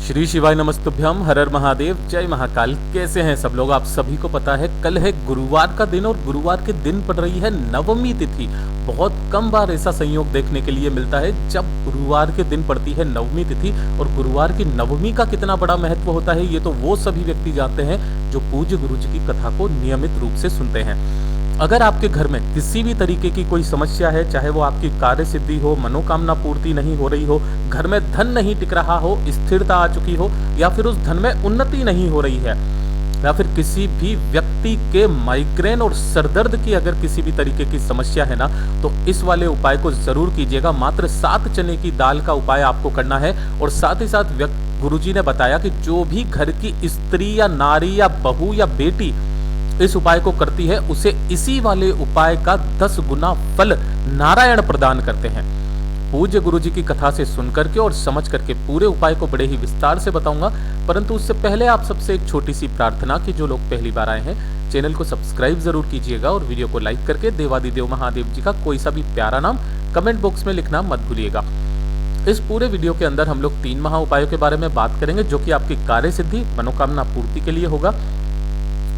श्री शिवाय नमस्तुभ्यम। हर हर महादेव, जय महाकाल। कैसे हैं सब लोग? आप सभी को पता है कल है गुरुवार का दिन और गुरुवार के दिन पड़ रही है नवमी तिथि। बहुत कम बार ऐसा संयोग देखने के लिए मिलता है जब गुरुवार के दिन पड़ती है नवमी तिथि। और गुरुवार की नवमी का कितना बड़ा महत्व होता है ये तो वो सभी व्यक्ति जानते हैं जो पूज्य गुरु जी की कथा को नियमित रूप से सुनते हैं। अगर आपके घर में किसी भी तरीके की कोई समस्या है, चाहे वो आपकी कार्य सिद्धि हो, मनोकामना पूर्ति नहीं हो रही हो, घर में धन नहीं टिक रहा हो, स्थिरता आ चुकी हो, या फिर उस धन में उन्नति नहीं हो रही है, या फिर किसी भी व्यक्ति के माइग्रेन और सरदर्द की अगर किसी भी तरीके की समस्या है ना, तो इस वाले उपाय को जरूर कीजिएगा। मात्र 7 चने की दाल का उपाय आपको करना है। और साथ ही साथ गुरुजी ने बताया कि जो भी घर की स्त्री या नारी या बहू या बेटी इस उपाय को करती है उसे इसी वाले उपाय का 10 गुना फल नारायण प्रदान करते हैं। पूज्य गुरु जी की कथा से सुन करके और समझ करके पूरे उपाय को बड़े ही विस्तार से बताऊंगा, परंतु उससे पहले आप सबसे एक छोटी सी प्रार्थना कि जो लोग पहली बार आए हैं चैनल को सब्सक्राइब जरूर कीजिएगा और वीडियो को लाइक करके देवादिदेव महादेव जी का कोई सा भी प्यारा नाम कमेंट बॉक्स में लिखना मत भूलिएगा। इस पूरे वीडियो के अंदर हम लोग 3 महा उपायों के बारे में बात करेंगे जो कि आपकी कार्य सिद्धि, मनोकामना पूर्ति के लिए होगा,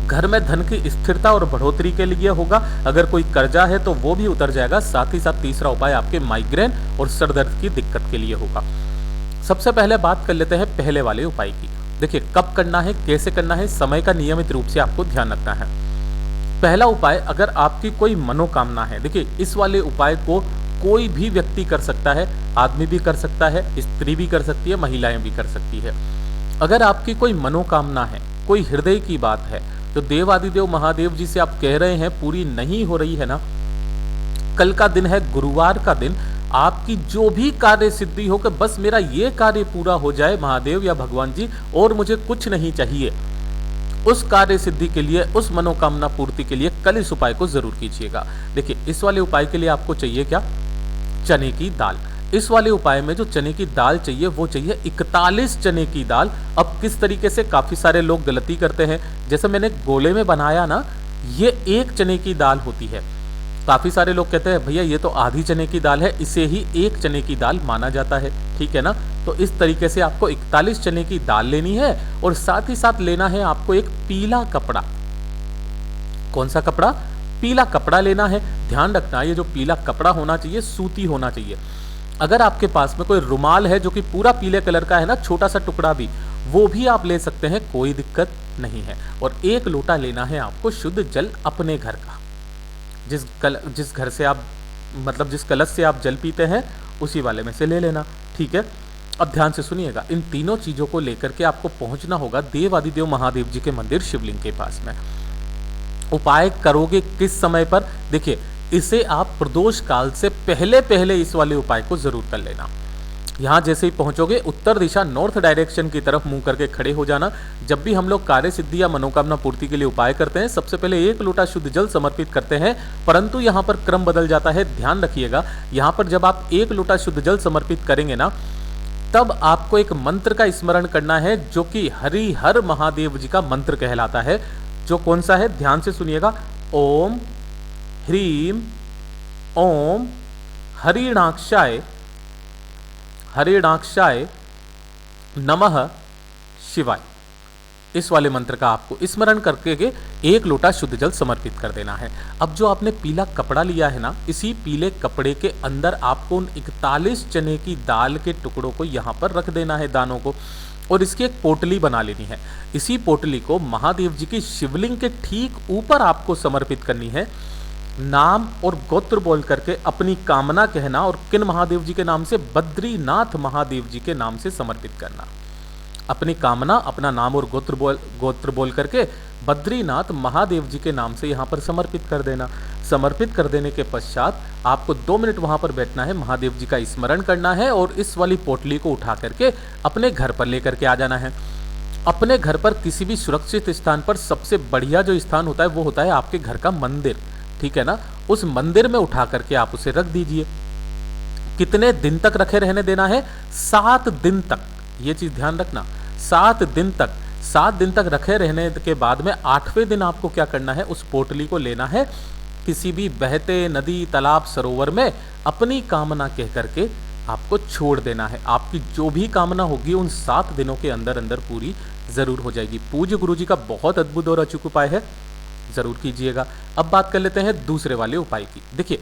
घर में धन की स्थिरता और बढ़ोतरी के लिए होगा, अगर कोई कर्जा है तो वो भी उतर जाएगा। साथ ही साथ तीसरा उपाय आपके माइग्रेन और सरदर्द की दिक्कत के लिए होगा। सबसे पहले बात कर लेते हैं पहले वाले उपाय की। देखिए, कब करना है, कैसे करना है, समय का नियमित रूप से आपको ध्यान रखना है। पहला उपाय, अगर आपकी कोई मनोकामना है, देखिए इस वाले उपाय को कोई भी व्यक्ति कर सकता है, आदमी भी कर सकता है, स्त्री भी कर सकती है, महिलाएं भी कर सकती है। अगर आपकी कोई मनोकामना है, कोई हृदय की बात है, तो देवादिदेव महादेव जी से आप कह रहे हैं पूरी नहीं हो रही है ना, कल का दिन है, गुरुवार का दिन, आपकी जो भी कार्य सिद्धि हो कि बस मेरा ये कार्य पूरा हो जाए महादेव या भगवान जी, और मुझे कुछ नहीं चाहिए, उस कार्य सिद्धि के लिए, उस मनोकामना पूर्ति के लिए कल इस उपाय को जरूर कीजिएगा। देखिए, इस वाले उपाय के लिए आपको चाहिए क्या? चने की दाल। इस वाले उपाय में जो चने की दाल चाहिए वो चाहिए 41 चने की दाल। अब किस तरीके से, काफी सारे लोग गलती करते हैं, जैसे मैंने गोले में बनाया ना, ये 1 चने की दाल होती है। काफी सारे लोग कहते हैं भैया ये तो आधी चने की दाल है, इसे ही 1 चने की दाल माना जाता है, ठीक है ना। तो इस तरीके से आपको 41 चने की दाल लेनी है और साथ ही साथ लेना है आपको एक पीला कपड़ा। कौन सा कपड़ा? पीला कपड़ा लेना है। ध्यान रखना, ये जो पीला कपड़ा होना चाहिए सूती होना चाहिए। अगर आपके पास में कोई रुमाल है जो कि पूरा पीले कलर का है ना, छोटा सा टुकड़ा भी, वो भी आप ले सकते हैं, कोई दिक्कत नहीं है। और 1 लोटा लेना है आपको शुद्ध जल अपने घर का, जिस घर से आप, मतलब जिस कलश से आप जल पीते हैं उसी वाले में से ले लेना, ठीक है। अब ध्यान से सुनिएगा, इन तीनों चीजों को लेकर के आपको पहुंचना होगा देवादिदेव महादेव जी के मंदिर शिवलिंग के पास में। उपाय करोगे किस समय पर? देखिए, इसे आप प्रदोष काल से पहले पहले इस वाले उपाय को जरूर कर लेना। यहां जैसे ही पहुंचोगे, उत्तर दिशा नॉर्थ डायरेक्शन की तरफ मुंह करके खड़े हो जाना। जब भी हम लोग कार्य सिद्धि या मनोकामना पूर्ति के लिए उपाय करते हैं, सबसे पहले 1 लोटा शुद्ध जल समर्पित करते हैं, परंतु यहां पर क्रम बदल जाता है। ध्यान रखिएगा, यहां पर जब आप 1 लोटा शुद्ध जल समर्पित करेंगे ना, तब आपको एक मंत्र का स्मरण करना है जो कि हरि हर महादेव जी का मंत्र कहलाता है। जो कौन सा है? ध्यान से सुनिएगा। ओम ह्रीम ओम हरिणाक्षाय नमः शिवाय। इस वाले मंत्र का आपको स्मरण करके 1 लोटा शुद्ध जल समर्पित कर देना है। अब जो आपने पीला कपड़ा लिया है ना, इसी पीले कपड़े के अंदर आपको उन 41 चने की दाल के टुकड़ों को यहां पर रख देना है, दानों को, और इसकी एक पोटली बना लेनी है। इसी पोटली को महादेव जी की शिवलिंग के ठीक ऊपर आपको समर्पित करनी है। नाम और गोत्र बोल करके अपनी कामना कहना, और किन महादेव जी के नाम से? बद्रीनाथ महादेव जी के नाम से समर्पित करना। अपनी कामना, अपना नाम और गोत्र बोल करके बद्रीनाथ महादेव जी के नाम से यहां पर समर्पित कर देना। समर्पित कर देने के पश्चात आपको 2 मिनट वहां पर बैठना है, महादेव जी का स्मरण करना है, और इस वाली पोटली को उठा करके अपने घर पर लेकर के आ जाना है। अपने घर पर किसी भी सुरक्षित स्थान पर, सबसे बढ़िया जो स्थान होता है वो होता है आपके घर का मंदिर, ठीक है ना। उस मंदिर में उठा करके आप उसे रख दीजिए। कितने दिन तक रखे रहने देना है? 7 दिन तक। ये चीज ध्यान रखना, 7 दिन तक। 7 दिन तक रखे रहने के बाद में 8वें दिन आपको क्या करना है? उस पोटली को लेना है, किसी भी बहते नदी, तालाब, सरोवर में अपनी कामना कह करके आप आपको छोड़ देना है। आपकी जो भी कामना होगी उन 7 दिनों के अंदर अंदर पूरी जरूर हो जाएगी। पूज्य गुरुजी का बहुत अद्भुत और अचूक उपाय है, जरूर कीजिएगा। अब बात कर लेते हैं दूसरे वाले उपाय की। देखिए,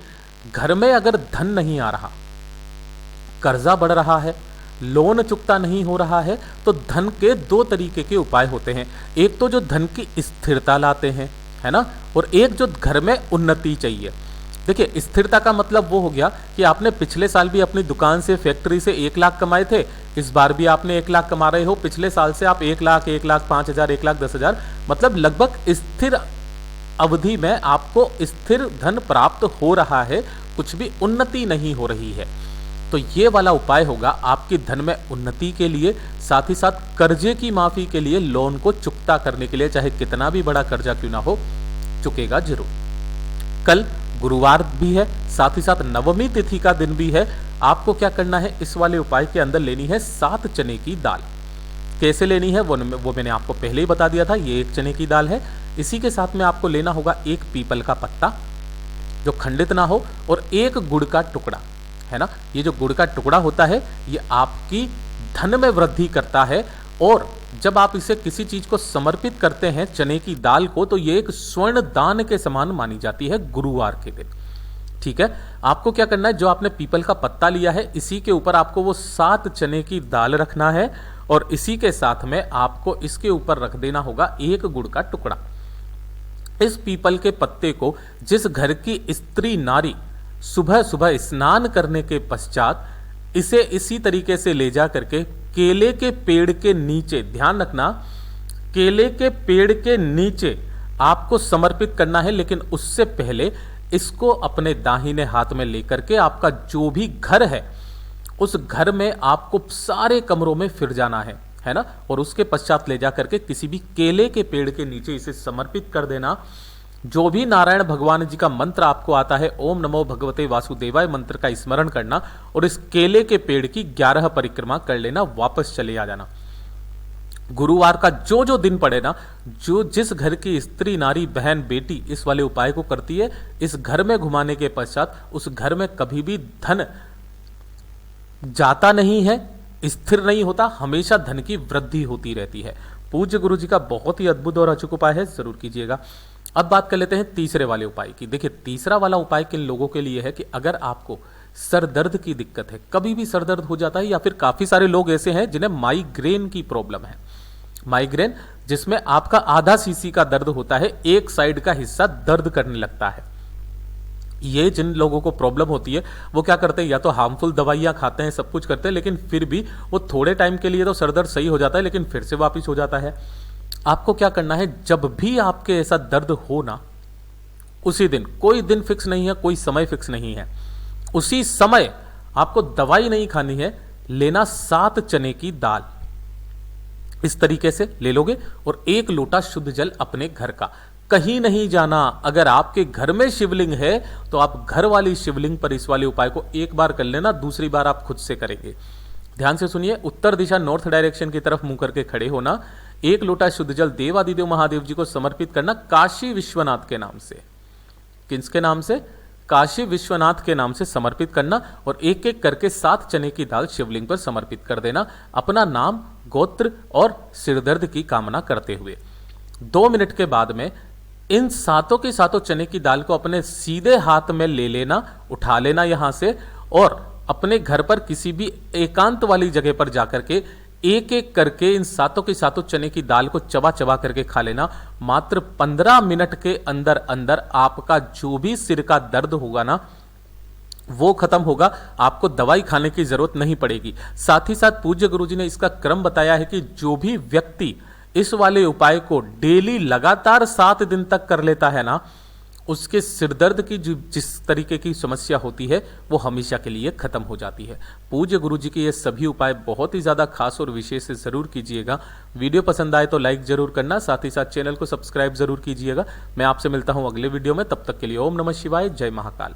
घर में अगर धन नहीं आ रहा, कर्जा बढ़ रहा है, लोन चुकता नहीं हो रहा है, तो धन के 2 तरीके के उपाय होते हैं। एक तो जो धन की स्थिरता लाते हैं, है ना, और एक जो घर में उन्नति चाहिए। देखिए, स्थिरता का मतलब वो हो गया कि आपने पिछले साल भी अपनी दुकान से, फैक्ट्री से 1 लाख कमाए थे, इस बार भी आपने 1 लाख कमा रहे हो, पिछले साल से आप 1 लाख, 1 लाख 5,000, 1 लाख 10,000, मतलब लगभग स्थिर अवधि में आपको स्थिर धन प्राप्त हो रहा है, कुछ भी उन्नति नहीं हो रही है। तो ये वाला उपाय होगा आपकी धन में उन्नति के लिए, साथ ही साथ कर्जे की माफी के लिए, लोन को चुकता करने के लिए, चाहे कितना भी बड़ा कर्जा क्यों ना हो, चुकेगा जरूर। कल गुरुवार भी है, साथ ही साथ नवमी तिथि का दिन भी है। आपको क्या करना है, इस वाले उपाय के अंदर लेनी है 7 चने की दाल। कैसे लेनी है वो मैंने आपको पहले ही बता दिया था। ये 1 चने की दाल है। इसी के साथ में आपको लेना होगा 1 पीपल का पत्ता जो खंडित ना हो, और 1 गुड़ का टुकड़ा, है ना। ये जो गुड़ का टुकड़ा होता है ये आपकी धन में वृद्धि करता है, और जब आप इसे किसी चीज को समर्पित करते हैं, चने की दाल को, तो ये एक स्वर्ण दान के समान मानी जाती है गुरुवार के दिन। ठीक है, आपको क्या करना है, जो आपने पीपल का पत्ता लिया है इसी के ऊपर आपको वो 7 चने की दाल रखना है, और इसी के साथ में आपको इसके ऊपर रख देना होगा 1 गुड़ का टुकड़ा। इस पीपल के पत्ते को जिस घर की स्त्री नारी सुबह सुबह स्नान करने के पश्चात इसे इसी तरीके से ले जा करके केले के पेड़ के नीचे, ध्यान रखना, केले के पेड़ के नीचे आपको समर्पित करना है। लेकिन उससे पहले इसको अपने दाहिने हाथ में लेकर के आपका जो भी घर है उस घर में आपको सारे कमरों में फिर जाना है ना, और उसके पश्चात ले जा करके किसी भी केले के पेड़ के नीचे इसे समर्पित कर देना। जो भी नारायण भगवान जी का मंत्र आपको आता है, ओम नमो भगवते वासुदेवाय मंत्र का स्मरण करना, और इस केले के पेड़ की 11 परिक्रमा कर लेना, वापस चले आ जाना। गुरुवार का जो जो दिन पड़े ना, जो जिस घर की स्त्री नारी बहन बेटी इस वाले उपाय को करती है, इस घर में घुमाने के पश्चात उस घर में कभी भी धन जाता नहीं है, स्थिर नहीं होता, हमेशा धन की वृद्धि होती रहती है। पूज्य गुरु जी का बहुत ही अद्भुत और अचूक उपाय है, जरूर कीजिएगा। अब बात कर लेते हैं तीसरे वाले उपाय की। देखिए, तीसरा वाला उपाय किन लोगों के लिए है कि अगर आपको सर दर्द की दिक्कत है, कभी भी सर दर्द हो जाता है, या फिर काफी सारे लोग ऐसे हैं जिन्हें माइग्रेन की प्रॉब्लम है। माइग्रेन जिसमें आपका आधा सीसी का दर्द होता है, एक साइड का हिस्सा दर्द करने लगता है। ये जिन लोगों को प्रॉब्लम होती है वो क्या करते हैं, या तो हार्मफुल दवाइयां खाते हैं, सब कुछ करते हैं, लेकिन फिर भी वो थोड़े टाइम के लिए तो सर दर्द सही हो जाता है, लेकिन फिर से वापस हो जाता है। आपको क्या करना है, जब भी आपके ऐसा दर्द हो ना, उसी दिन, कोई दिन फिक्स नहीं है, कोई समय फिक्स नहीं है, उसी समय आपको दवाई नहीं खानी है, लेना 7 चने की दाल इस तरीके से ले लोगे, और 1 लोटा शुद्ध जल अपने घर का, कहीं नहीं जाना। अगर आपके घर में शिवलिंग है तो आप घर वाली शिवलिंग पर इस वाले उपाय को एक बार कर लेना, दूसरी बार आप खुद से करेंगे। ध्यान से सुनिए, उत्तर दिशा नॉर्थ डायरेक्शन की तरफ मुंह करके खड़े होना, 1 लोटा शुद्ध जल देवादिदेव महादेव जी को समर्पित करना, काशी विश्वनाथ के नाम से। किसके नाम से? काशी विश्वनाथ के नाम से समर्पित करना, और एक एक करके 7 चने की दाल शिवलिंग पर समर्पित कर देना, अपना नाम, गोत्र और सिरदर्द की कामना करते हुए। 2 मिनट के बाद में इन 7 के 7 चने की दाल को अपने सीधे हाथ में ले लेना, उठा लेना यहां से, और अपने घर पर किसी भी एकांत वाली जगह पर जाकर के एक एक करके इन 7 के 7 चने की दाल को चबा चबा करके खा लेना। मात्र 15 मिनट के अंदर अंदर आपका जो भी सिर का दर्द होगा ना, वो खत्म होगा, आपको दवाई खाने की जरूरत नहीं पड़ेगी। साथ ही साथ पूज्य गुरुजी ने इसका क्रम बताया है कि जो भी व्यक्ति इस वाले उपाय को डेली लगातार 7 दिन तक कर लेता है ना, उसके सिरदर्द की जिस तरीके की समस्या होती है वो हमेशा के लिए खत्म हो जाती है। पूज्य गुरु जी के ये सभी उपाय बहुत ही ज्यादा खास और विशेष जरूर कीजिएगा। वीडियो पसंद आए तो लाइक जरूर करना, साथ ही साथ चैनल को सब्सक्राइब जरूर कीजिएगा। मैं आपसे मिलता हूं अगले वीडियो में, तब तक के लिए ओम नमः शिवाय, जय महाकाल।